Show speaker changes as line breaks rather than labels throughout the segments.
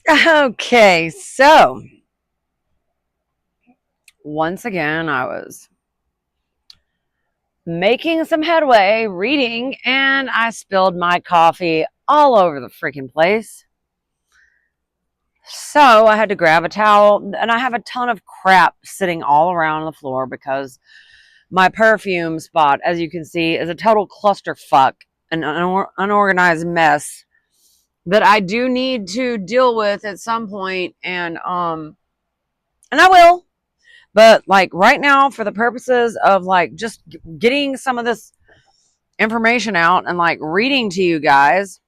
Okay, so once again, I was making some headway reading and I spilled my coffee all over the freaking place. So I had to grab a towel and I have a ton of crap sitting all around the floor because my perfume spot, as you can see, is a total clusterfuck, an unorganized mess that I do need to deal with at some point, and I will. But like right now, for the purposes of like just getting some of this information out and like reading to you guys,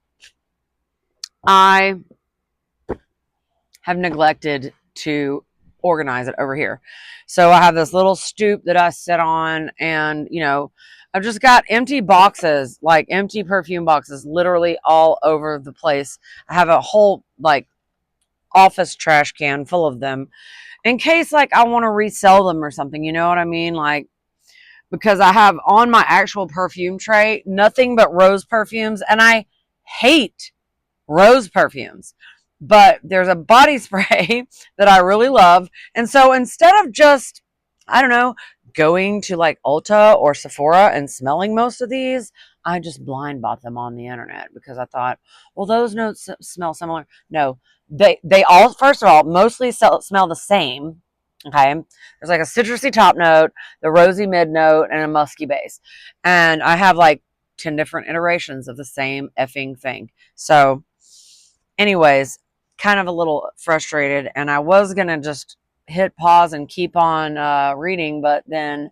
I have neglected to organize it over here. So I have this little stoop that I sit on, and I've just got empty boxes, like empty perfume boxes, literally all over the place. I have a whole like office trash can full of them in case like I want to resell them or something. You know what I mean? Like, because I have on my actual perfume tray nothing but rose perfumes, and I hate rose perfumes. But there's a body spray that I really love. And so instead of just, I don't know, going to like Ulta or Sephora and smelling most of these, I just blind bought them on the internet because I thought, well, those notes smell similar. No, they all, first of all, mostly smell the same. Okay. There's like a citrusy top note, the rosy mid note, and a musky base. And I have like 10 different iterations of the same effing thing. So, anyways, kind of a little frustrated, and I was going to just hit pause and keep on reading, but then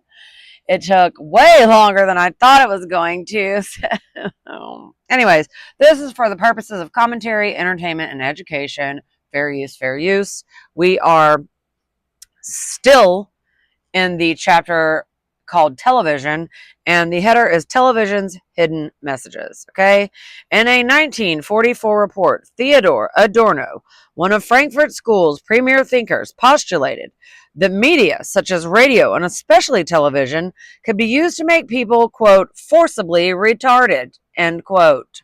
it took way longer than I thought it was going to. So, anyways, this is for the purposes of commentary, entertainment, and education. Fair use, fair use. We are still in the chapter called Television, and the header is Television's Hidden Messages. Okay. In a 1944 report, Theodore Adorno, one of Frankfurt School's premier thinkers, postulated that media, such as radio and especially television, could be used to make people, quote, forcibly retarded, end quote.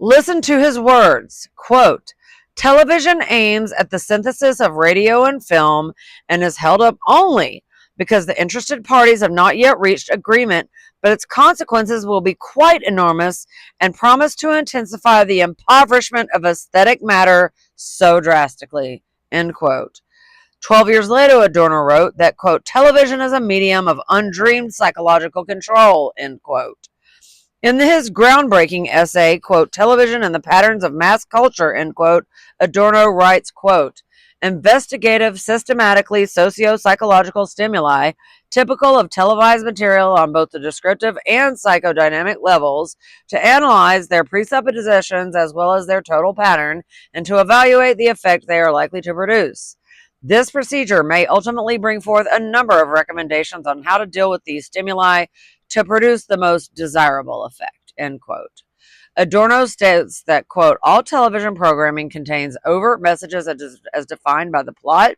Listen to his words, quote, television aims at the synthesis of radio and film and is held up only because the interested parties have not yet reached agreement, but its consequences will be quite enormous and promise to intensify the impoverishment of aesthetic matter so drastically, end quote. 12 years later, Adorno wrote that, quote, television is a medium of undreamed psychological control, end quote. In his groundbreaking essay, quote, television and the patterns of mass culture, end quote, Adorno writes, quote, investigative, systematically socio-psychological stimuli, typical of televised material on both the descriptive and psychodynamic levels, to analyze their presuppositions as well as their total pattern, and to evaluate the effect they are likely to produce. This procedure may ultimately bring forth a number of recommendations on how to deal with these stimuli to produce the most desirable effect, end quote. Adorno states that, quote, all television programming contains overt messages as defined by the plot,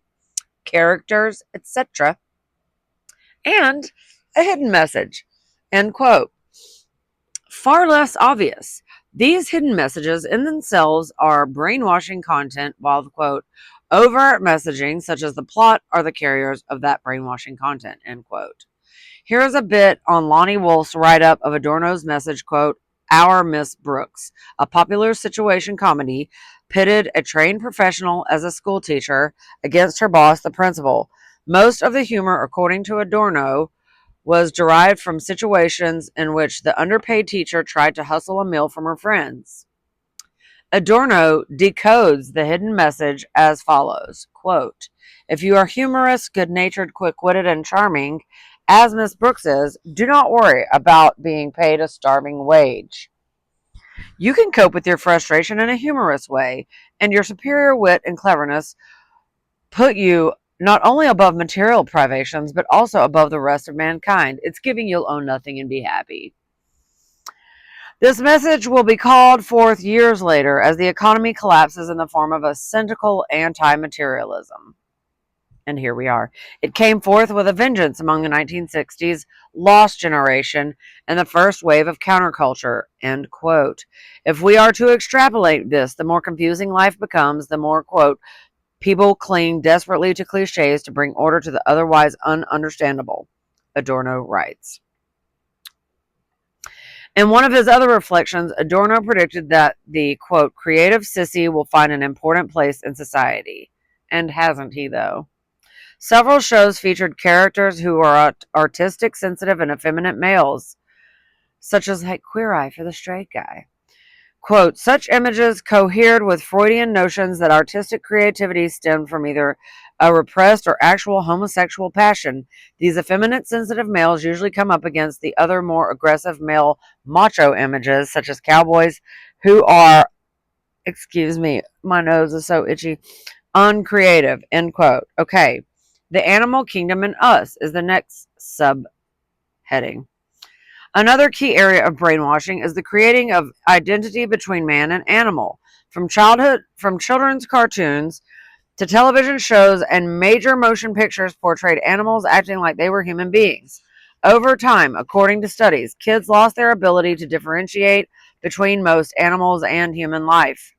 characters, etc., and a hidden message, end quote. Far less obvious. These hidden messages in themselves are brainwashing content, while the, quote, overt messaging, such as the plot, are the carriers of that brainwashing content, end quote. Here is a bit on Lonnie Wolf's write-up of Adorno's message, quote, Our Miss Brooks, a popular situation comedy, pitted a trained professional as a school teacher against her boss, the principal. Most of the humor, according to Adorno, was derived from situations in which the underpaid teacher tried to hustle a meal from her friends. Adorno decodes the hidden message as follows, quote, if you are humorous, good-natured, quick-witted, and charming, as Miss Brooks is, do not worry about being paid a starving wage. You can cope with your frustration in a humorous way, and your superior wit and cleverness put you not only above material privations, but also above the rest of mankind. It's giving you'll own nothing and be happy. This message will be called forth years later as the economy collapses in the form of a cynical anti-materialism. And here we are. It came forth with a vengeance among the 1960s lost generation and the first wave of counterculture, end quote. If we are to extrapolate this, the more confusing life becomes, the more, quote, people cling desperately to cliches to bring order to the otherwise ununderstandable, Adorno writes. In one of his other reflections, Adorno predicted that the, quote, creative sissy will find an important place in society. And hasn't he, though? Several shows featured characters who are artistic, sensitive, and effeminate males, such as like Queer Eye for the straight guy. Quote, such images cohered with Freudian notions that artistic creativity stemmed from either a repressed or actual homosexual passion. These effeminate, sensitive males usually come up against the other more aggressive male macho images, such as cowboys who are, excuse me, my nose is so itchy, uncreative, end quote. Okay. The animal kingdom in us is the next subheading. Another key area of brainwashing is the creating of identity between man and animal. From children's cartoons to television shows and major motion pictures portrayed animals acting like they were human beings. Over time, according to studies, kids lost their ability to differentiate between most animals and human life.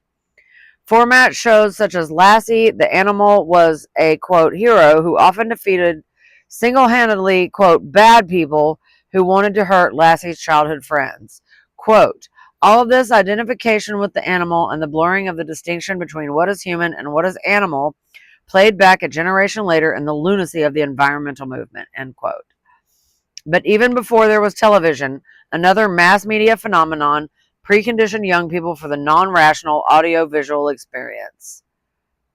Format shows such as Lassie, the animal was a, quote, hero who often defeated single-handedly, quote, bad people who wanted to hurt Lassie's childhood friends. Quote, all of this identification with the animal and the blurring of the distinction between what is human and what is animal played back a generation later in the lunacy of the environmental movement, end quote. But even before there was television, another mass media phenomenon preconditioned young people for the non-rational audio-visual experience.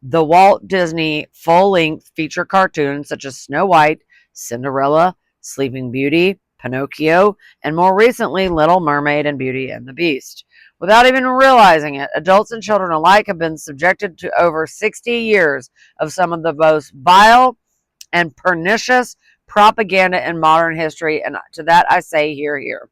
The Walt Disney full-length feature cartoons such as Snow White, Cinderella, Sleeping Beauty, Pinocchio, and more recently, Little Mermaid and Beauty and the Beast. Without even realizing it, adults and children alike have been subjected to over 60 years of some of the most vile and pernicious propaganda in modern history, and to that I say hear, hear.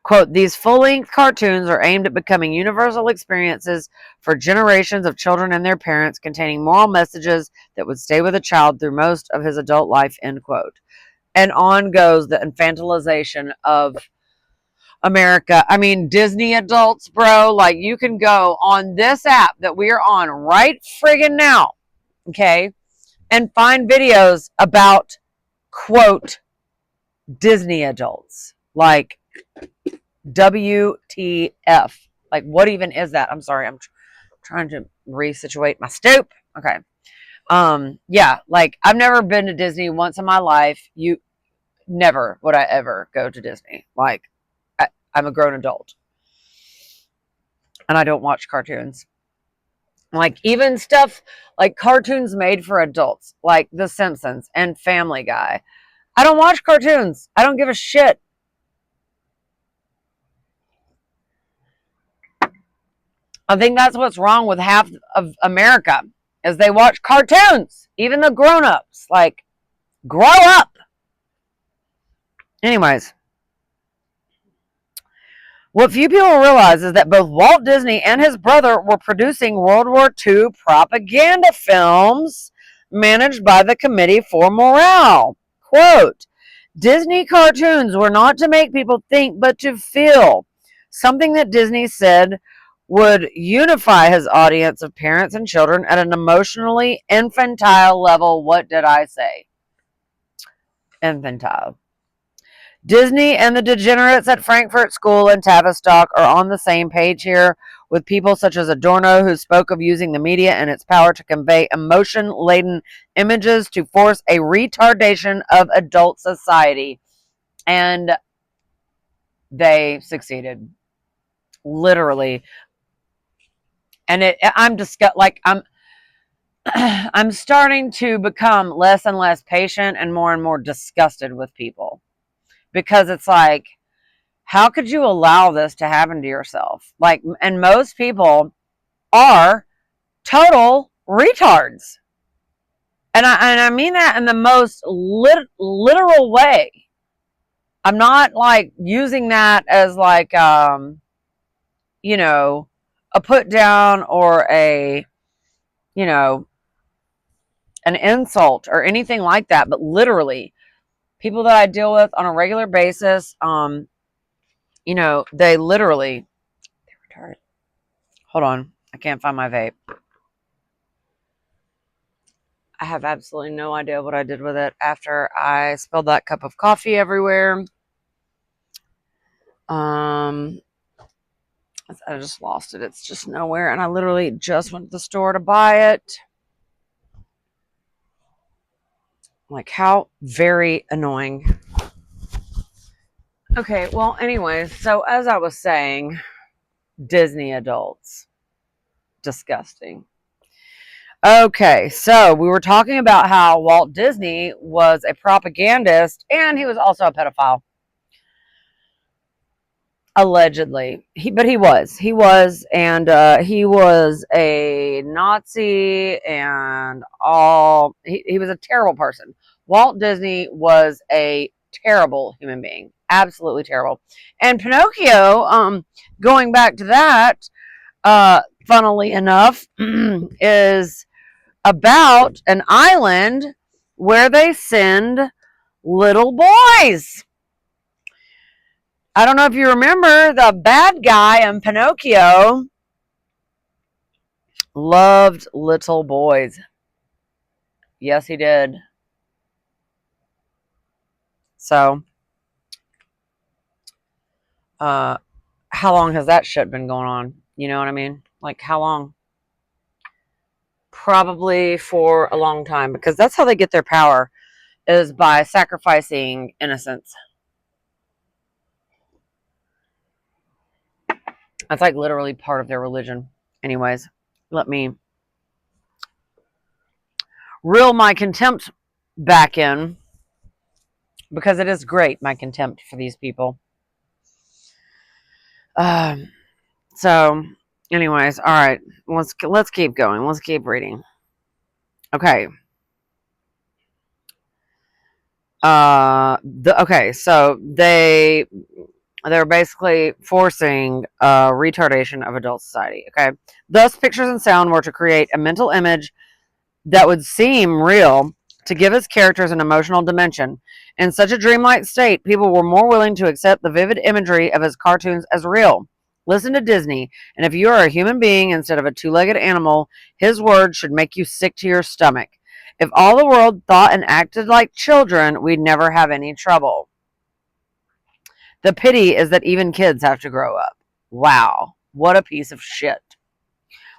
Quote, these full-length cartoons are aimed at becoming universal experiences for generations of children and their parents, containing moral messages that would stay with a child through most of his adult life, end quote. And on goes the infantilization of America. I mean, Disney adults, bro, like you can go on this app that we are on right friggin' now, okay, and find videos about, quote, Disney adults. Like, WTF. Like, what even is that? I'm sorry. I'm trying to resituate my stoop. Okay. Yeah, like, I've never been to Disney once in my life. Never would I ever go to Disney. Like, I'm a grown adult. And I don't watch cartoons. Like, even stuff like cartoons made for adults, like The Simpsons and Family Guy. I don't watch cartoons. I don't give a shit. I think that's what's wrong with half of America is they watch cartoons, even the grown-ups. Like, grow up. Anyways, what few people realize is that both Walt Disney and his brother were producing World War II propaganda films managed by the Committee for Morale. Quote, Disney cartoons were not to make people think, but to feel. Something that Disney said would unify his audience of parents and children at an emotionally infantile level. What did I say? Infantile. Disney and the degenerates at Frankfurt School and Tavistock are on the same page here, with people such as Adorno, who spoke of using the media and its power to convey emotion-laden images to force a retardation of adult society. And they succeeded. Literally. And I'm I'm starting to become less and less patient and more disgusted with people, because it's like, how could you allow this to happen to yourself? Like, and most people are total retards, and I mean that in the most literal way. I'm not like using that as like you know, a put down or a, you know, an insult or anything like that, but literally people that I deal with on a regular basis, they literally, they're retarded. Hold on, I can't find my vape. I have absolutely no idea what I did with it after I spilled that cup of coffee everywhere. I just lost it. It's just nowhere, and I literally just went to the store to buy it. Like, how very annoying. Okay, well, anyways, so as I was saying, Disney adults. Disgusting. Okay, so we were talking about how Walt Disney was a propagandist and he was also a pedophile. Allegedly. But he was. And he was a Nazi and all. He was a terrible person. Walt Disney was a terrible human being. Absolutely terrible. And Pinocchio, going back to that, funnily enough, is about an island where they send little boys. I don't know if you remember, the bad guy in Pinocchio loved little boys. Yes, he did. So, how long has that shit been going on? You know what I mean? Like, how long? Probably for a long time, because that's how they get their power, is by sacrificing innocents. That's like literally part of their religion. Anyways, let me reel my contempt back in, because it is great, my contempt for these people. So, anyways, all right, let's keep going. Let's keep reading. Okay. So they're basically forcing retardation of adult society. Okay. Thus, pictures and sound were to create a mental image that would seem real, to give its characters an emotional dimension. In such a dreamlike state, people were more willing to accept the vivid imagery of his cartoons as real. Listen to Disney, and if you are a human being instead of a two-legged animal, his words should make you sick to your stomach. If all the world thought and acted like children, we'd never have any trouble. The pity is that even kids have to grow up. Wow, what a piece of shit.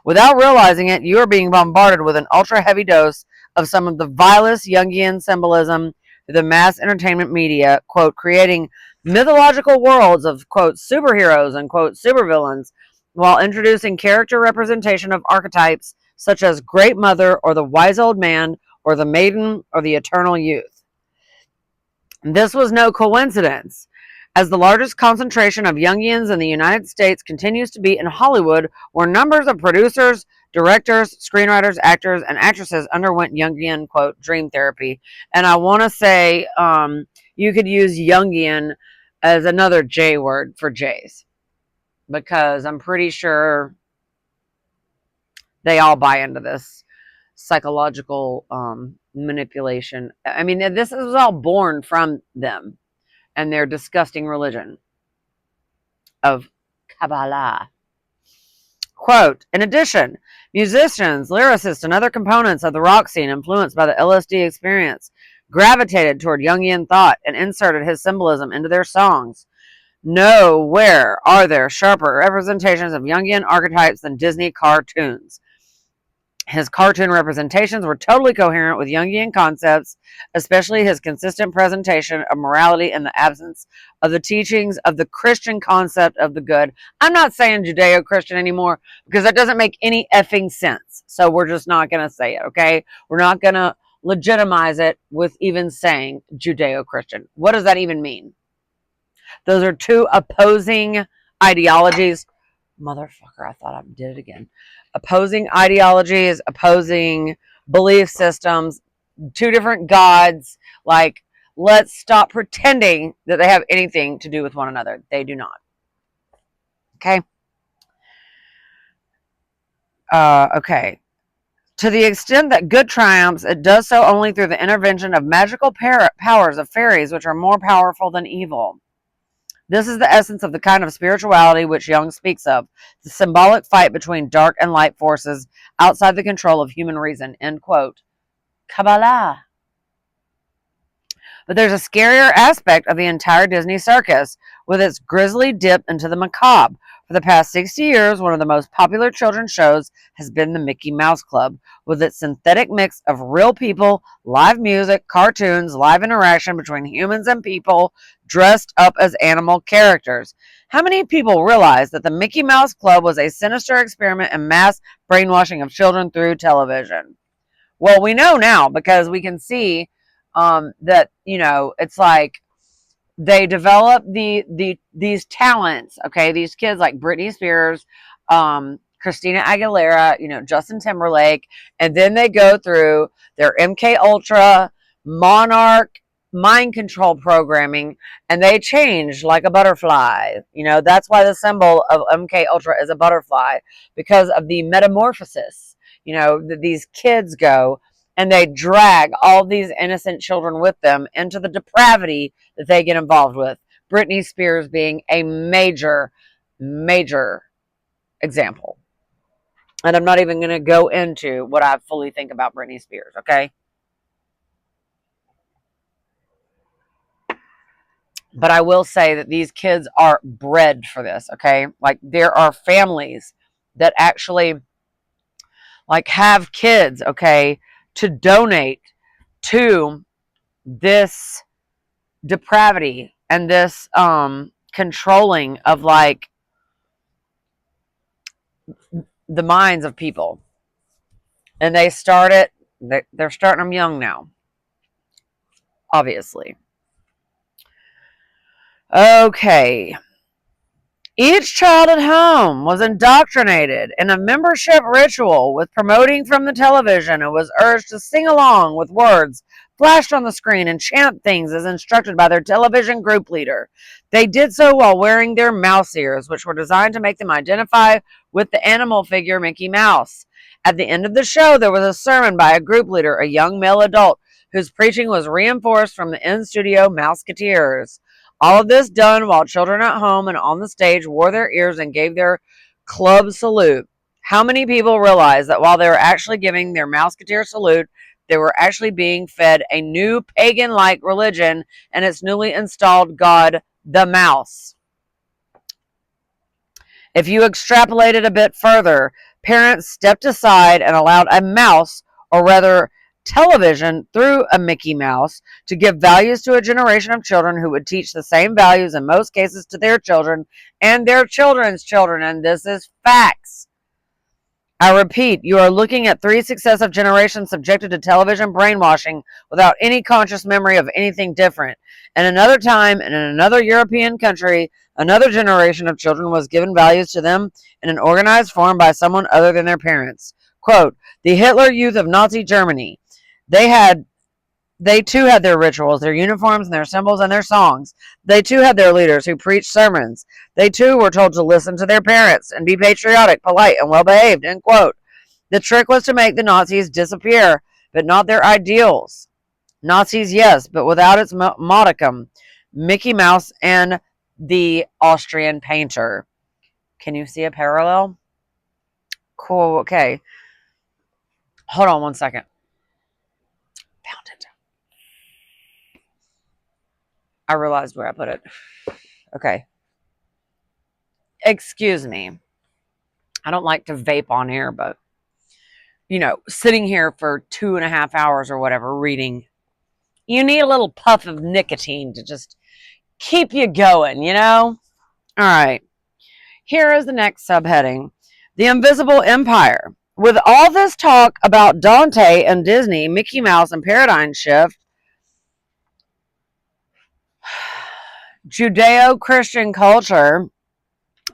Without realizing it, you are being bombarded with an ultra-heavy dose of some of the vilest Jungian symbolism through the mass entertainment media, quote, creating mythological worlds of, quote, superheroes and, quote, supervillains, while introducing character representation of archetypes such as Great Mother or the Wise Old Man or the Maiden or the Eternal Youth. This was no coincidence, as the largest concentration of Jungians in the United States continues to be in Hollywood, where numbers of producers, directors, screenwriters, actors, and actresses underwent Jungian, quote, dream therapy. And I want to say you could use Jungian as another J word for J's, because I'm pretty sure they all buy into this psychological manipulation. I mean, this is all born from them and their disgusting religion of Kabbalah. Quote, in addition, musicians, lyricists, and other components of the rock scene influenced by the LSD experience gravitated toward Jungian thought and inserted his symbolism into their songs. Nowhere are there sharper representations of Jungian archetypes than Disney cartoons. His cartoon representations were totally coherent with Jungian concepts, especially his consistent presentation of morality in the absence of the teachings of the Christian concept of the good. I'm not saying Judeo-Christian anymore, because that doesn't make any effing sense. So we're just not going to say it, okay? We're not going to legitimize it with even saying Judeo-Christian. What does that even mean? Those are two opposing ideologies. Motherfucker, I thought I did it again. Opposing ideologies, opposing belief systems, two different gods. Like, let's stop pretending that they have anything to do with one another. They do not. Okay? Okay. To the extent that good triumphs, it does so only through the intervention of magical powers of fairies, which are more powerful than evil. This is the essence of the kind of spirituality which Jung speaks of, the symbolic fight between dark and light forces outside the control of human reason. End quote. Kabbalah. But there's a scarier aspect of the entire Disney circus, with its grisly dip into the macabre. For the past 60 years, one of the most popular children's shows has been the Mickey Mouse Club, with its synthetic mix of real people, live music, cartoons, live interaction between humans and people, dressed up as animal characters. How many people realize that the Mickey Mouse Club was a sinister experiment in mass brainwashing of children through television? Well, we know now because we can see that, it's like they develop these talents, okay, these kids like Britney Spears, Christina Aguilera, Justin Timberlake, and then they go through their MK Ultra, Monarch, mind control programming, and they change like a butterfly. That's why the symbol of MK Ultra is a butterfly, because of the metamorphosis. These kids go and they drag all these innocent children with them into the depravity that they get involved with. Britney Spears being a major, major example. And I'm not even going to go into what I fully think about Britney Spears, okay? But I will say that these kids are bred for this, okay? Like, there are families that actually, like, have kids, okay, to donate to this depravity and this controlling of, like, the minds of people. And they're starting them young now, obviously. Okay. Each child at home was indoctrinated in a membership ritual with promoting from the television and was urged to sing along with words flashed on the screen and chant things as instructed by their television group leader. They did so while wearing their mouse ears, which were designed to make them identify with the animal figure Mickey Mouse. At the end of the show, there was a sermon by a group leader, a young male adult, whose preaching was reinforced from the in-studio Mouseketeers. All of this done while children at home and on the stage wore their ears and gave their club salute. How many people realize that while they were actually giving their Mouseketeer salute, they were actually being fed a new pagan-like religion and its newly installed god, the mouse? If you extrapolate it a bit further, parents stepped aside and allowed a mouse, or rather television through a Mickey Mouse, to give values to a generation of children who would teach the same values in most cases to their children and their children's children. And this is facts. I repeat, you are looking at 3 successive generations subjected to television brainwashing without any conscious memory of anything different. And another time, and in another European country, another generation of children was given values to them in an organized form by someone other than their parents. Quote, the Hitler Youth of Nazi Germany. They too had their rituals, their uniforms, and their symbols, and their songs. They too had their leaders who preached sermons. They too were told to listen to their parents and be patriotic, polite, and well-behaved. End quote. The trick was to make the Nazis disappear, but not their ideals. Nazis, yes, but without its modicum. Mickey Mouse and the Austrian painter. Can you see a parallel? Cool, okay. Hold on one second. Found it. I realized where I put it. Okay. Excuse me. I don't like to vape on air, but, sitting here for 2.5 hours or whatever reading, you need a little puff of nicotine to just keep you going, All right. Here is the next subheading. The Invisible Empire. With all this talk about Dante and Disney, Mickey Mouse and Paradigm Shift, Judeo-Christian culture,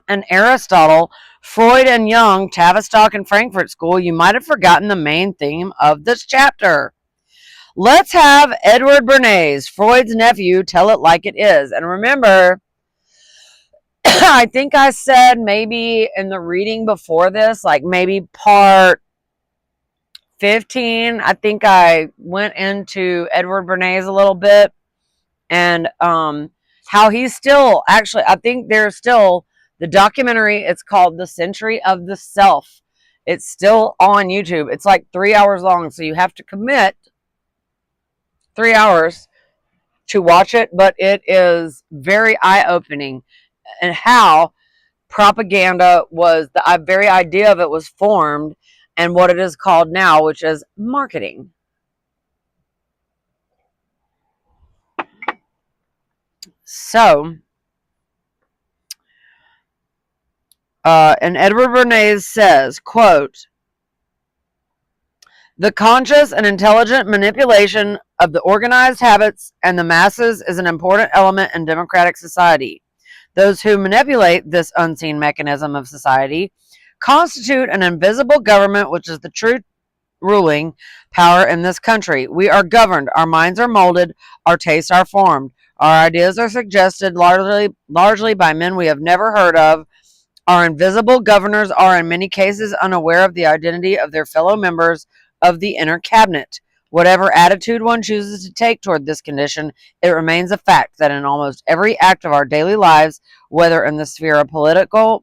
and Aristotle, Freud and Jung, Tavistock and Frankfurt School, you might have forgotten the main theme of this chapter. Let's have Edward Bernays, Freud's nephew, tell it like it is. And remember, I think I said maybe in the reading before this, like maybe part 15, I think I went into Edward Bernays a little bit, and how he's still, actually, I think there's still the documentary. It's called The Century of the Self. It's still on YouTube. It's like 3 hours long, so you have to commit 3 hours to watch it, but it is very eye-opening, and how propaganda was, the very idea of it was formed, and what it is called now, which is marketing. So, and Edward Bernays says, quote, "The conscious and intelligent manipulation of the organized habits and the masses is an important element in democratic society. Those who manipulate this unseen mechanism of society constitute an invisible government, which is the true ruling power in this country. We are governed, our minds are molded, our tastes are formed, our ideas are suggested largely by men we have never heard of. Our invisible governors are in many cases unaware of the identity of their fellow members of the inner cabinet. Whatever attitude one chooses to take toward this condition, it remains a fact that in almost every act of our daily lives, whether in the sphere of political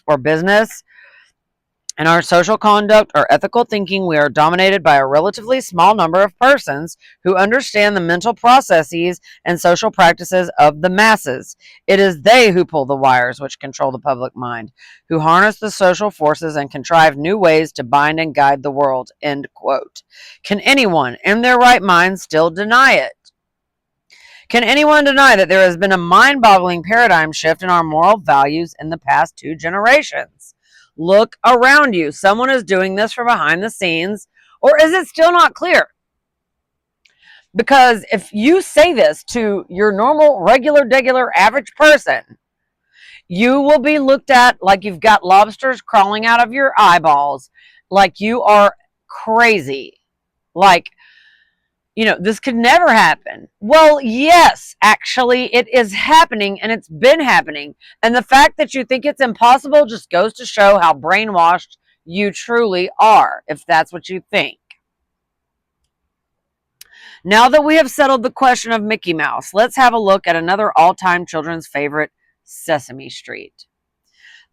or business, in our social conduct or ethical thinking, we are dominated by a relatively small number of persons who understand the mental processes and social practices of the masses. It is they who pull the wires which control the public mind, who harness the social forces and contrive new ways to bind and guide the world." End quote. Can anyone in their right mind still deny it? Can anyone deny that there has been a mind-boggling paradigm shift in our moral values in the past 2 generations? Look around you. Someone is doing this from behind the scenes, or is it still not clear? Because if you say this to your normal, regular, degular, average person, you will be looked at like you've got lobsters crawling out of your eyeballs, like you are crazy. Like, this could never happen. Well, yes, actually, it is happening, and it's been happening. And the fact that you think it's impossible just goes to show how brainwashed you truly are, if that's what you think. Now that we have settled the question of Mickey Mouse, let's have a look at another all-time children's favorite, Sesame Street.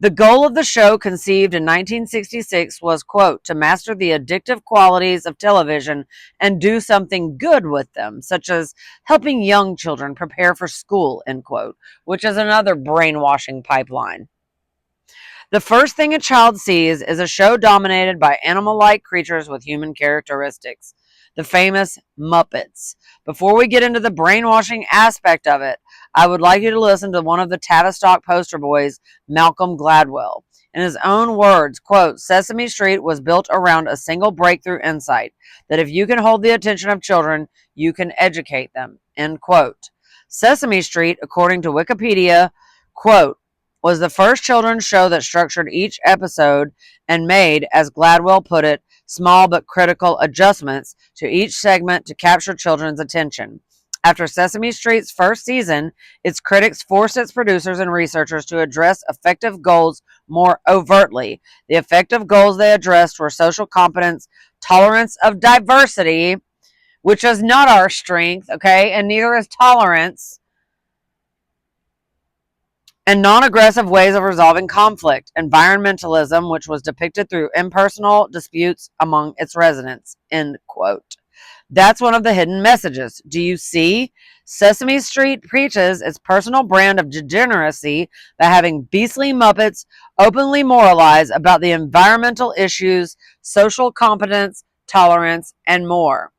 The goal of the show, conceived in 1966, was, quote, "to master the addictive qualities of television and do something good with them, such as helping young children prepare for school," end quote, which is another brainwashing pipeline. The first thing a child sees is a show dominated by animal-like creatures with human characteristics, the famous Muppets. Before we get into the brainwashing aspect of it, I would like you to listen to one of the Tavistock poster boys, Malcolm Gladwell. In his own words, quote, "Sesame Street was built around a single breakthrough insight, that if you can hold the attention of children, you can educate them," end quote. Sesame Street, according to Wikipedia, quote, "was the first children's show that structured each episode and made, as Gladwell put it, small but critical adjustments to each segment to capture children's attention. After Sesame Street's first season, its critics forced its producers and researchers to address effective goals more overtly. The effective goals they addressed were social competence, tolerance of diversity, which is not our strength, okay, and neither is tolerance, and non-aggressive ways of resolving conflict, environmentalism, which was depicted through impersonal disputes among its residents," end quote. That's one of the hidden messages. Do you see? Sesame Street preaches its personal brand of degeneracy by having beastly Muppets openly moralize about the environmental issues, social competence, tolerance, and more.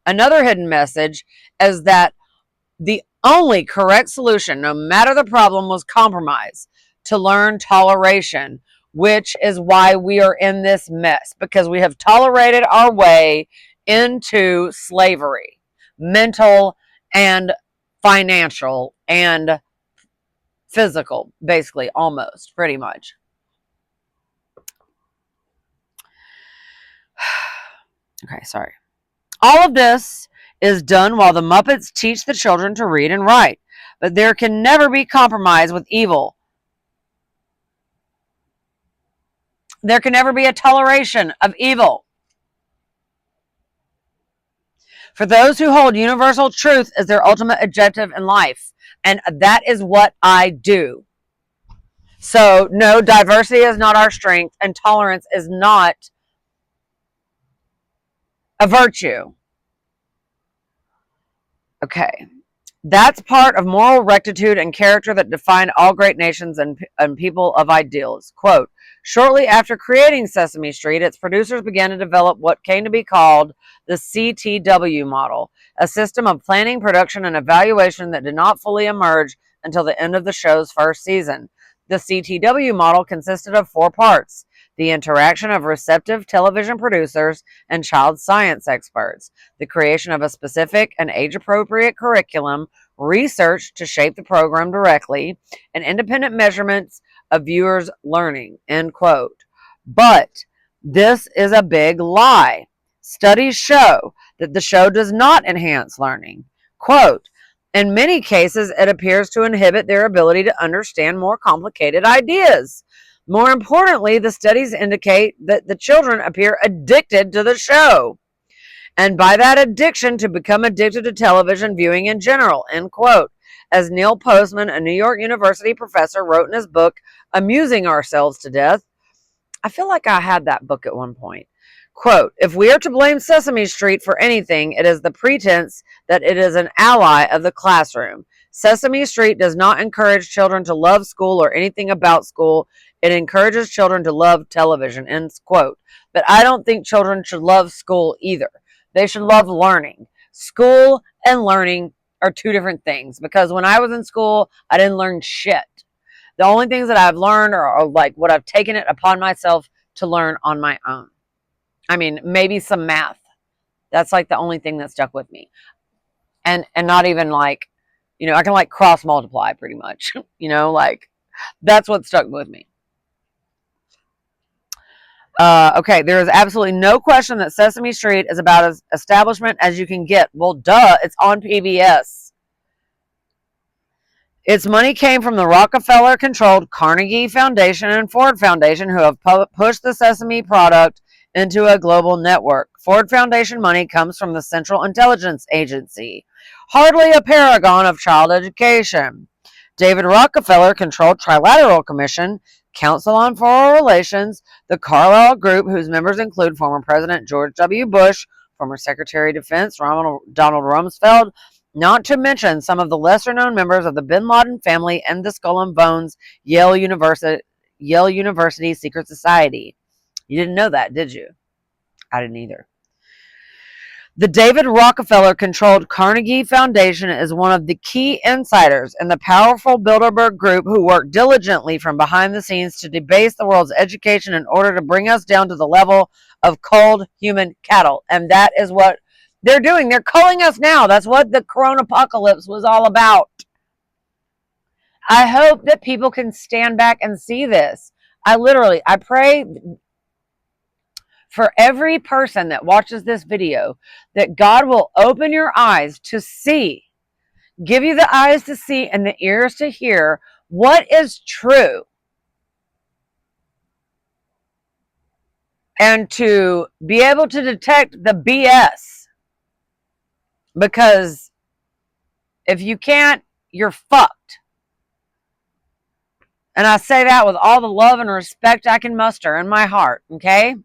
Another hidden message is that the only correct solution, no matter the problem, was compromise, to learn toleration, which is why we are in this mess, because we have tolerated our way into slavery, mental and financial and physical, basically, almost, pretty much. Okay, sorry. All of this is done while the Muppets teach the children to read and write, but there can never be compromise with evil. There can never be a toleration of evil. For those who hold universal truth as their ultimate objective in life. And that is what I do. So, no, diversity is not our strength, and tolerance is not a virtue. Okay. That's part of moral rectitude and character that define all great nations and people of ideals. Quote, shortly after creating Sesame Street, its producers began to develop what came to be called the CTW model, a system of planning, production, and evaluation that did not fully emerge until the end of the show's first season. The CTW model consisted of 4 parts: the interaction of receptive television producers and child science experts, the creation of a specific and age-appropriate curriculum, research to shape the program directly, and independent measurements of viewers' learning, end quote. But this is a big lie. Studies show that the show does not enhance learning. Quote, in many cases, it appears to inhibit their ability to understand more complicated ideas. More importantly, the studies indicate that the children appear addicted to the show, and by that addiction to become addicted to television viewing in general, end quote. As Neil Postman, a New York University professor, wrote in his book, Amusing Ourselves to Death. I feel like I had that book at one point. Quote, if we are to blame Sesame Street for anything, it is the pretense that it is an ally of the classroom. Sesame Street does not encourage children to love school or anything about school. It encourages children to love television, end quote. But I don't think children should love school either. They should love learning. School and learning are 2 different things, because when I was in school, I didn't learn shit. The only things that I've learned are like what I've taken it upon myself to learn on my own. I mean, maybe some math. That's like the only thing that stuck with me. And not even like, I can like cross multiply pretty much. Like that's what stuck with me. Okay, there is absolutely no question that Sesame Street is about as establishment as you can get. Well, duh, it's on PBS. Its money came from the Rockefeller-controlled Carnegie Foundation and Ford Foundation, who have pushed the Sesame product into a global network. Ford Foundation money comes from the Central Intelligence Agency, hardly a paragon of child education. David Rockefeller controlled Trilateral Commission, Council on Foreign Relations, the Carlyle Group, whose members include former President George W. Bush, former Secretary of Defense Donald Rumsfeld, not to mention some of the lesser-known members of the Bin Laden family and the Skull and Bones Yale University Secret Society. You didn't know that, did you? I didn't either. The David Rockefeller-controlled Carnegie Foundation is one of the key insiders in the powerful Bilderberg Group, who work diligently from behind the scenes to debase the world's education in order to bring us down to the level of cold human cattle. And that is what they're doing. They're culling us now. That's what the corona apocalypse was all about. I hope that people can stand back and see this. I pray for every person that watches this video that God will open your eyes to see, give you the eyes to see and the ears to hear what is true, and to be able to detect the BS. Because if you can't, you're fucked. And I say that with all the love and respect I can muster in my heart, okay?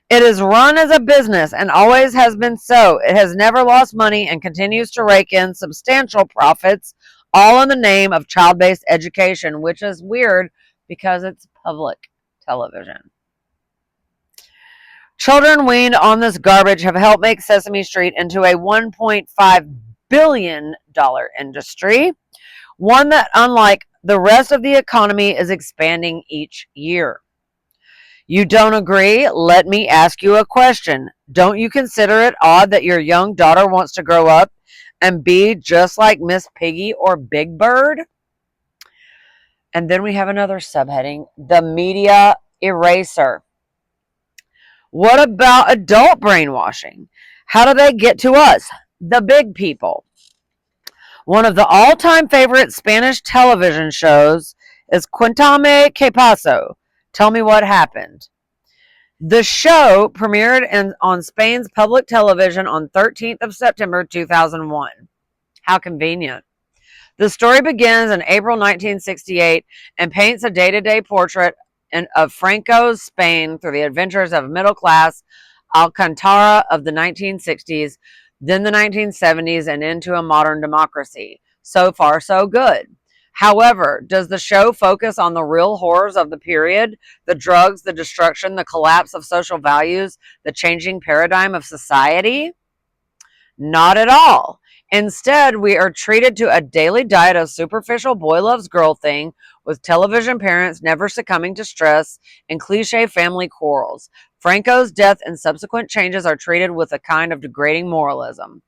It is run as a business and always has been so. It has never lost money and continues to rake in substantial profits, all in the name of child-based education, which is weird because it's public television. Children weaned on this garbage have helped make Sesame Street into a $1.5 billion industry, one that, unlike the rest of the economy, is expanding each year. You don't agree? Let me ask you a question. Don't you consider it odd that your young daughter wants to grow up and be just like Miss Piggy or Big Bird? And then we have another subheading, the media eraser. What about adult brainwashing? How do they get to us, the big people? One of the all-time favorite Spanish television shows is Cuéntame qué pasó. Tell me what happened. The show premiered on Spain's public television on 13th of September 2001. How convenient. The story begins in April 1968 and paints a day-to-day portrait of Franco's Spain through the adventures of middle-class Alcantara of the 1960s, then the 1970s, and into a modern democracy. So far, so good. However, does the show focus on the real horrors of the period? The drugs, the destruction, the collapse of social values, the changing paradigm of society? Not at all. Instead, we are treated to a daily diet of superficial boy loves girl thing, with television parents never succumbing to stress and cliche family quarrels. Franco's death and subsequent changes are treated with a kind of degrading moralism.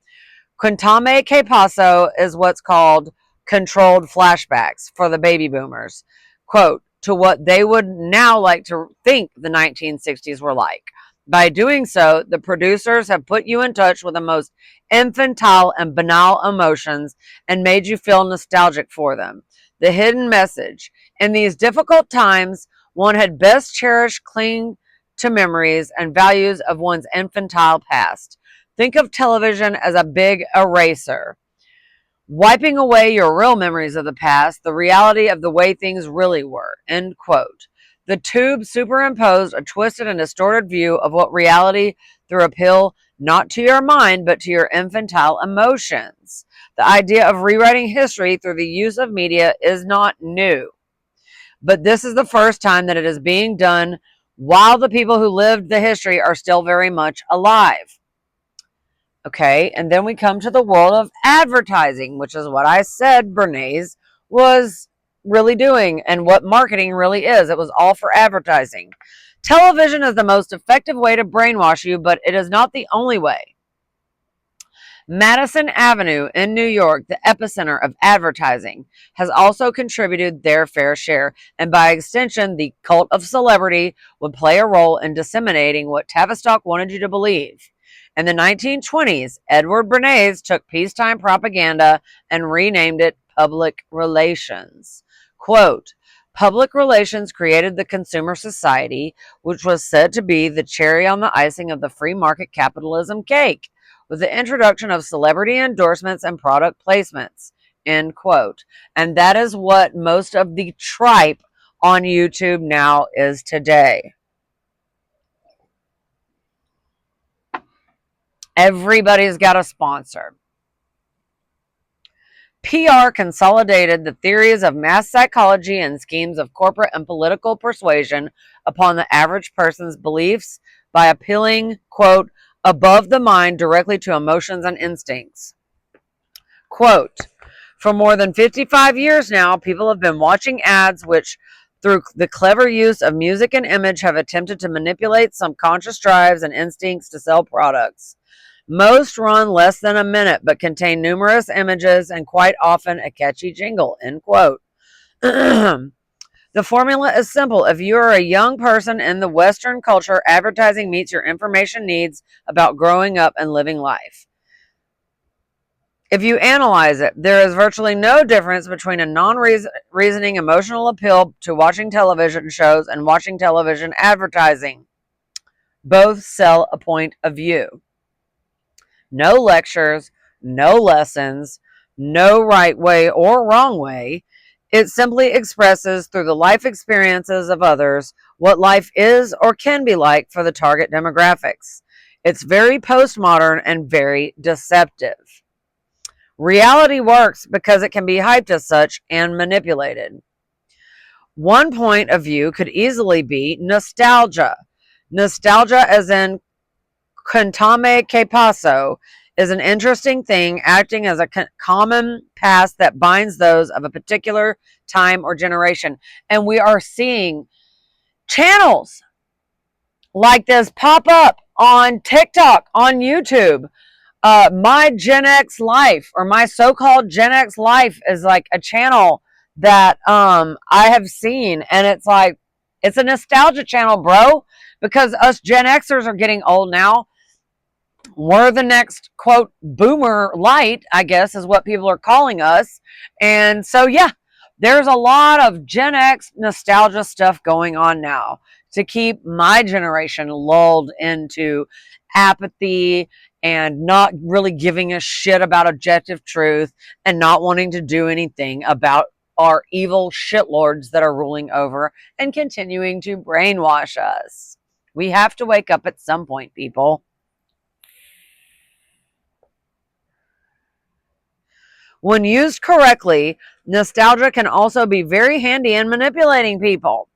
Quintame que paso is what's called controlled flashbacks for the baby boomers. Quote, to what they would now like to think the 1960s were like. By doing so, the producers have put you in touch with the most infantile and banal emotions and made you feel nostalgic for them. The hidden message. In these difficult times, one had best cherish, cling to memories and values of one's infantile past. Think of television as a big eraser, wiping away your real memories of the past, the reality of the way things really were. End quote. The tube superimposed a twisted and distorted view of what reality through appeal not to your mind, but to your infantile emotions. The idea of rewriting history through the use of media is not new, but this is the first time that it is being done while the people who lived the history are still very much alive. Okay, and then we come to the world of advertising, which is what I said Bernays was really doing and what marketing really is. It was all for advertising. Television is the most effective way to brainwash you, but it is not the only way. Madison Avenue in New York, the epicenter of advertising, has also contributed their fair share, and by extension, the cult of celebrity would play a role in disseminating what Tavistock wanted you to believe. In the 1920s, Edward Bernays took peacetime propaganda and renamed it public relations. Quote, public relations created the consumer society, which was said to be the cherry on the icing of the free market capitalism cake, with the introduction of celebrity endorsements and product placements. End quote. And that is what most of the tripe on YouTube now is today. Everybody's got a sponsor. PR consolidated the theories of mass psychology and schemes of corporate and political persuasion upon the average person's beliefs by appealing, quote, above the mind directly to emotions and instincts. Quote, for more than 55 years now, people have been watching ads which, through the clever use of music and image, have attempted to manipulate subconscious drives and instincts to sell products. Most run less than a minute, but contain numerous images and quite often a catchy jingle, end quote. The formula is simple. If you are a young person in the Western culture, advertising meets your information needs about growing up and living life. If you analyze it, there is virtually no difference between a non-reasoning emotional appeal to watching television shows and watching television advertising. Both sell a point of view. No lectures, no lessons, no right way or wrong way. It simply expresses through the life experiences of others what life is or can be like for the target demographics. It's very postmodern and very deceptive. Reality works because it can be hyped as such and manipulated. One point of view could easily be nostalgia. Nostalgia, as in Quintame que paso, is an interesting thing, acting as a common past that binds those of a particular time or generation. And we are seeing channels like this pop up on TikTok, on YouTube. My Gen X Life, or my so-called Gen X Life, is like a channel that I have seen, and it's like, it's a nostalgia channel, bro, because us Gen Xers are getting old now. We're the next, quote, boomer light, I guess is what people are calling us. And so, yeah, there's a lot of Gen X nostalgia stuff going on now. to keep my generation lulled into apathy and not really giving a shit about objective truth and not wanting to do anything about our evil shitlords that are ruling over and continuing to brainwash us. We have to wake up at some point, people. When used correctly, nostalgia can also be very handy in manipulating people.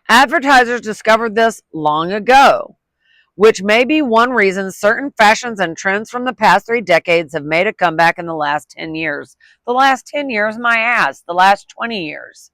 Advertisers discovered this long ago, which may be one reason certain fashions and trends from the past 3 decades have made a comeback in the last 10 years. The last 10 years, my ass. The last 20 years.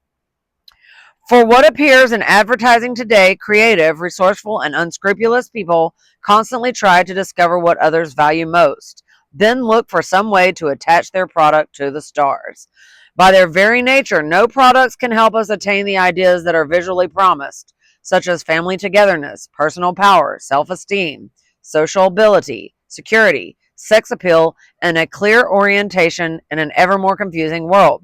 For what appears in advertising today, creative, resourceful, and unscrupulous people constantly try to discover what others value most, then look for some way to attach their product to the stars. By their very nature, no products can help us attain the ideas that are visually promised, such as family togetherness, personal power, self-esteem, social ability, security, sex appeal, and a clear orientation in an ever more confusing world.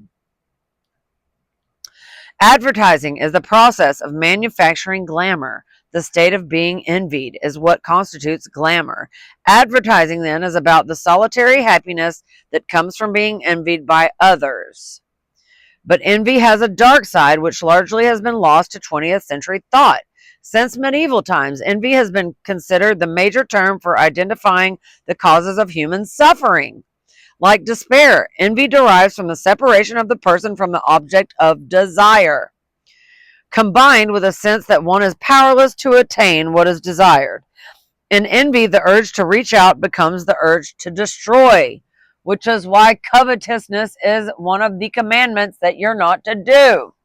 Advertising is the process of manufacturing glamour. The state of being envied is what constitutes glamour. Advertising, then, is about the solitary happiness that comes from being envied by others. But envy has a dark side, which largely has been lost to 20th century thought. Since medieval times, envy has been considered the major term for identifying the causes of human suffering. Like despair, envy derives from the separation of the person from the object of desire, combined with a sense that one is powerless to attain what is desired. In envy, the urge to reach out becomes the urge to destroy, which is why covetousness is one of the commandments that you're not to do.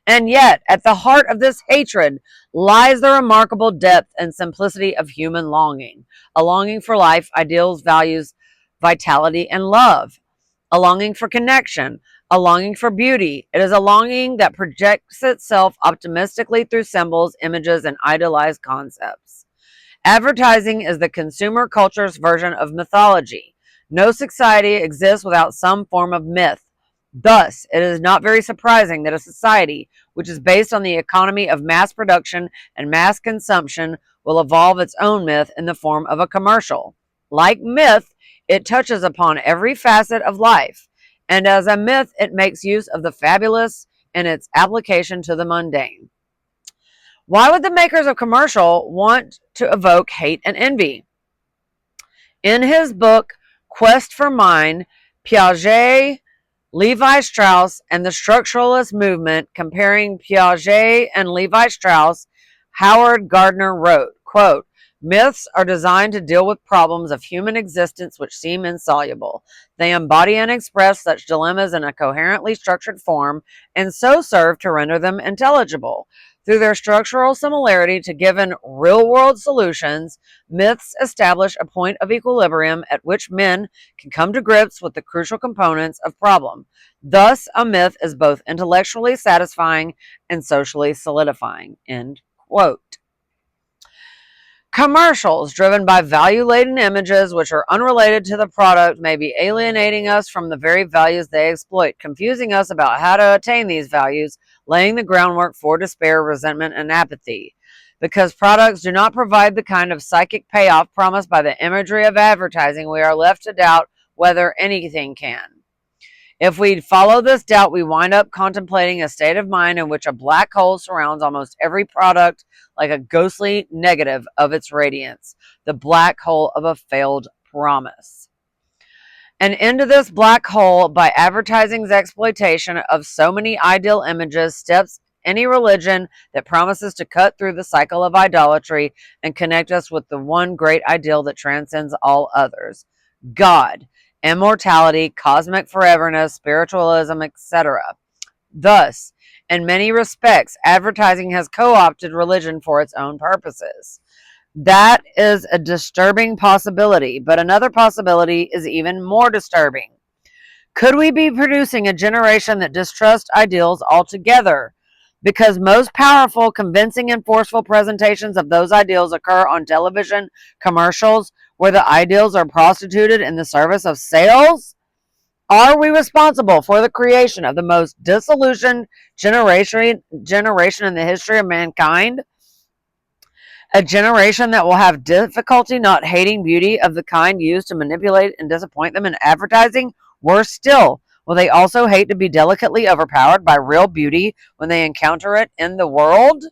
And yet, at the heart of this hatred lies the remarkable depth and simplicity of human longing, a longing for life, ideals, values, vitality, and love, a longing for connection, a longing for beauty. It is a longing that projects itself optimistically through symbols, images, and idealized concepts. Advertising is the consumer culture's version of mythology. No society exists without some form of myth. Thus, it is not very surprising that a society which is based on the economy of mass production and mass consumption will evolve its own myth in the form of a commercial. Like myth, it touches upon every facet of life, and as a myth, it makes use of the fabulous in its application to the mundane. Why would the makers of commercial want to evoke hate and envy? In his book, Quest for Mind, Piaget, Levi-Strauss, and the Structuralist Movement, comparing Piaget and Levi-Strauss, Howard Gardner wrote, quote, "Myths are designed to deal with problems of human existence which seem insoluble. They embody and express such dilemmas in a coherently structured form, and so serve to render them intelligible. Through their structural similarity to given real-world solutions, myths establish a point of equilibrium at which men can come to grips with the crucial components of problem. Thus, a myth is both intellectually satisfying and socially solidifying." End quote. Commercials driven by value-laden images which are unrelated to the product may be alienating us from the very values they exploit, confusing us about how to attain these values, laying the groundwork for despair, resentment, and apathy. Because products do not provide the kind of psychic payoff promised by the imagery of advertising, we are left to doubt whether anything can. If we follow this doubt, we wind up contemplating a state of mind in which a black hole surrounds almost every product like a ghostly negative of its radiance, the black hole of a failed promise. And into this black hole, by advertising's exploitation of so many ideal images, steps any religion that promises to cut through the cycle of idolatry and connect us with the one great ideal that transcends all others, God, immortality, cosmic foreverness, spiritualism, etc. Thus, in many respects, advertising has co-opted religion for its own purposes. That is a disturbing possibility, but another possibility is even more disturbing. Could we be producing a generation that distrusts ideals altogether? Because most powerful, convincing, and forceful presentations of those ideals occur on television commercials where the ideals are prostituted in the service of sales? Are we responsible for the creation of the most disillusioned generation in the history of mankind? A generation that will have difficulty not hating beauty of the kind used to manipulate and disappoint them in advertising? Worse still, will they also hate to be delicately overpowered by real beauty when they encounter it in the world?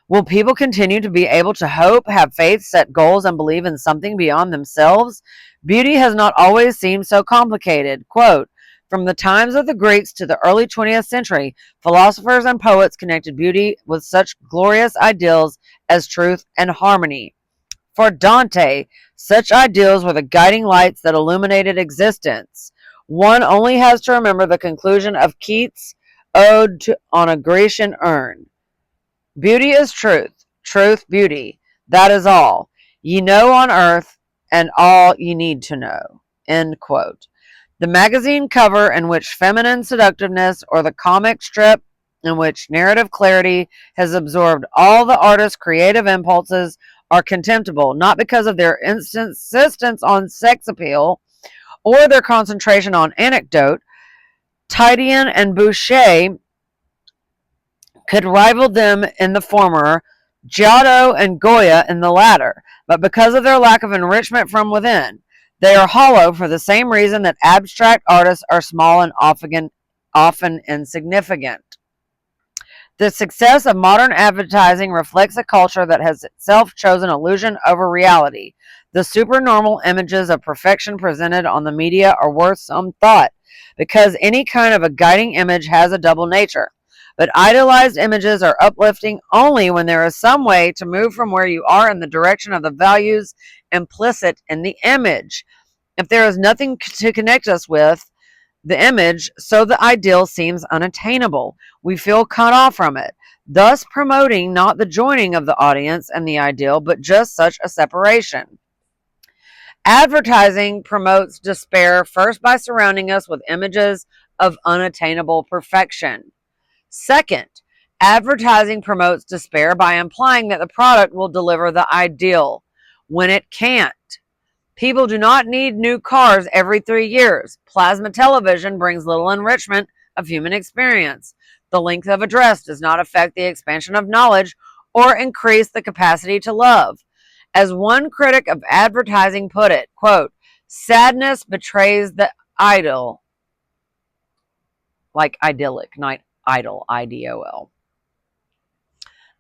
Will people continue to be able to hope, have faith, set goals, and believe in something beyond themselves? Beauty has not always seemed so complicated. Quote, from the times of the Greeks to the early 20th century, philosophers and poets connected beauty with such glorious ideals as truth and harmony. For Dante, such ideals were the guiding lights that illuminated existence. One only has to remember the conclusion of Keats' Ode on a Grecian Urn. Beauty is truth, truth beauty. That is all. Ye know on earth, and all ye need to know. End quote. The magazine cover in which feminine seductiveness, or the comic strip in which narrative clarity has absorbed all the artist's creative impulses, are contemptible, not because of their insistence on sex appeal or their concentration on anecdote. Titian and Boucher could rival them in the former, Giotto and Goya in the latter, but because of their lack of enrichment from within. They are hollow for the same reason that abstract artists are small and often insignificant. The success of modern advertising reflects a culture that has itself chosen illusion over reality. The supernormal images of perfection presented on the media are worth some thought, because any kind of a guiding image has a double nature. But idealized images are uplifting only when there is some way to move from where you are in the direction of the values implicit in the image. If there is nothing to connect us with the image, so the ideal seems unattainable. We feel cut off from it, thus promoting not the joining of the audience and the ideal, but just such a separation. Advertising promotes despair first by surrounding us with images of unattainable perfection. Second, advertising promotes despair by implying that the product will deliver the ideal when it can't. People do not need new cars every 3 years. Plasma television brings little enrichment of human experience. The length of a dress does not affect the expansion of knowledge or increase the capacity to love. As one critic of advertising put it, quote, sadness betrays the idol, like idyllic, not idol, IDOL,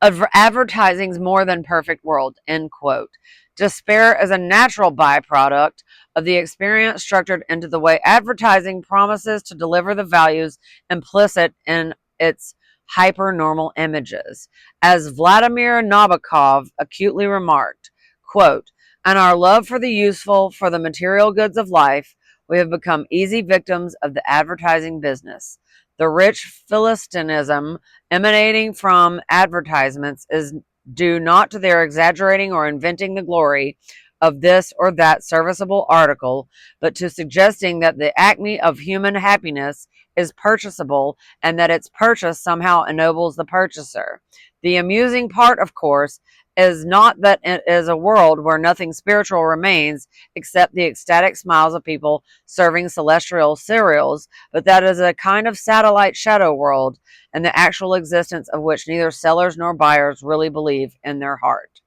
of advertising's more than perfect world, end quote. Despair is a natural byproduct of the experience structured into the way advertising promises to deliver the values implicit in its hypernormal images. As Vladimir Nabokov acutely remarked, quote, and our love for the useful, for the material goods of life, we have become easy victims of the advertising business. The rich philistinism emanating from advertisements is due not to their exaggerating or inventing the glory of this or that serviceable article, but to suggesting that the acme of human happiness is purchasable and that its purchase somehow ennobles the purchaser. The amusing part, of course, is not that it is a world where nothing spiritual remains except the ecstatic smiles of people serving celestial cereals, but that is a kind of satellite shadow world, and the actual existence of which neither sellers nor buyers really believe in their heart.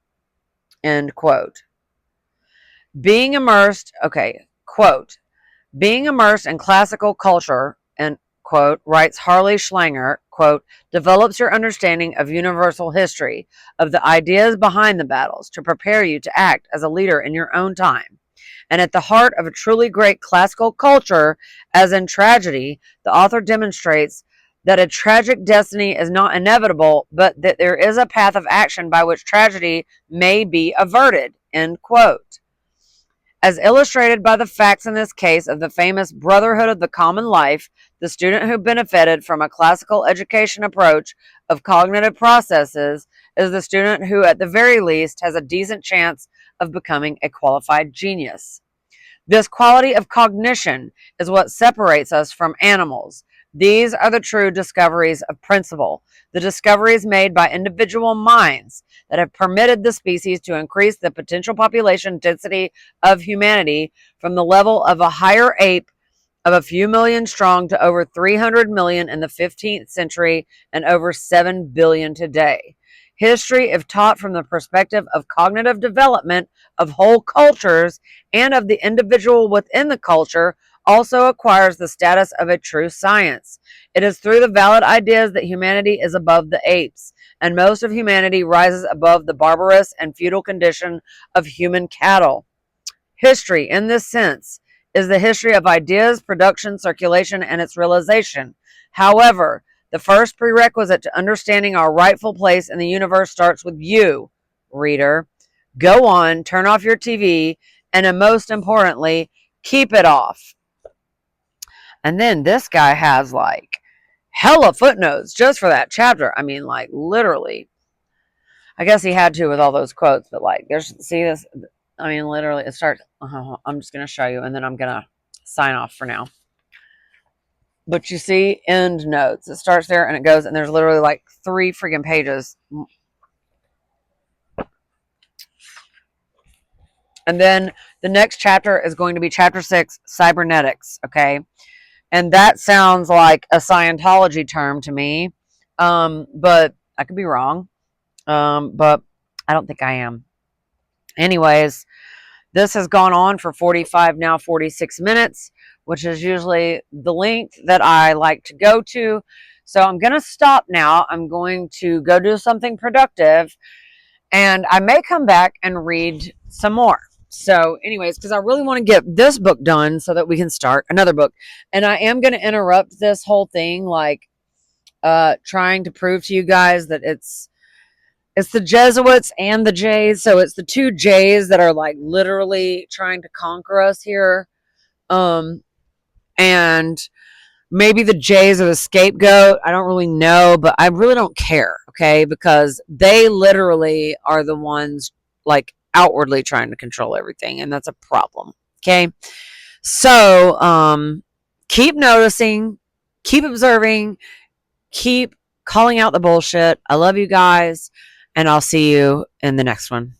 End quote. Being immersed in classical culture, and quote, writes Harley Schlanger, quote, develops your understanding of universal history, of the ideas behind the battles, to prepare you to act as a leader in your own time. And at the heart of a truly great classical culture, as in tragedy, the author demonstrates that a tragic destiny is not inevitable, but that there is a path of action by which tragedy may be averted, end quote. As illustrated by the facts in this case of the famous brotherhood of the common life, the student who benefited from a classical education approach of cognitive processes is the student who, at the very least, has a decent chance of becoming a qualified genius. This quality of cognition is what separates us from animals. These are the true discoveries of principle, the discoveries made by individual minds that have permitted the species to increase the potential population density of humanity from the level of a higher ape of a few million strong to over 300 million in the 15th century and over 7 billion today. History, if taught from the perspective of cognitive development of whole cultures and of the individual within the culture, also acquires the status of a true science. It is through the valid ideas that humanity is above the apes, and most of humanity rises above the barbarous and feudal condition of human cattle. History, in this sense, is the history of ideas, production, circulation, and its realization. However, the first prerequisite to understanding our rightful place in the universe starts with you, reader. Go on, turn off your TV, and most importantly, keep it off. And then this guy has like hella footnotes just for that chapter. I mean, like literally. I guess he had to with all those quotes, but like, there's, see this? I mean, literally, it starts. I'm just going to show you, and then I'm going to sign off for now. But you see, end notes. It starts there, and it goes, and there's literally like 3 freaking pages. And then the next chapter is going to be chapter 6, cybernetics. Okay. And that sounds like a Scientology term to me. But I could be wrong. But I don't think I am. Anyways, this has gone on for 45, now 46 minutes, which is usually the length that I like to go to. So I'm going to stop now. I'm going to go do something productive, and I may come back and read some more. So anyways, because I really want to get this book done so that we can start another book. And I am going to interrupt this whole thing, like trying to prove to you guys that it's the Jesuits and the Jays. So it's the 2 Jays that are like literally trying to conquer us here. And maybe the Jays are the scapegoat. I don't really know, but I really don't care. Okay. Because they literally are the ones like outwardly trying to control everything. And that's a problem. Okay. So, keep noticing, keep observing, keep calling out the bullshit. I love you guys. And I'll see you in the next one.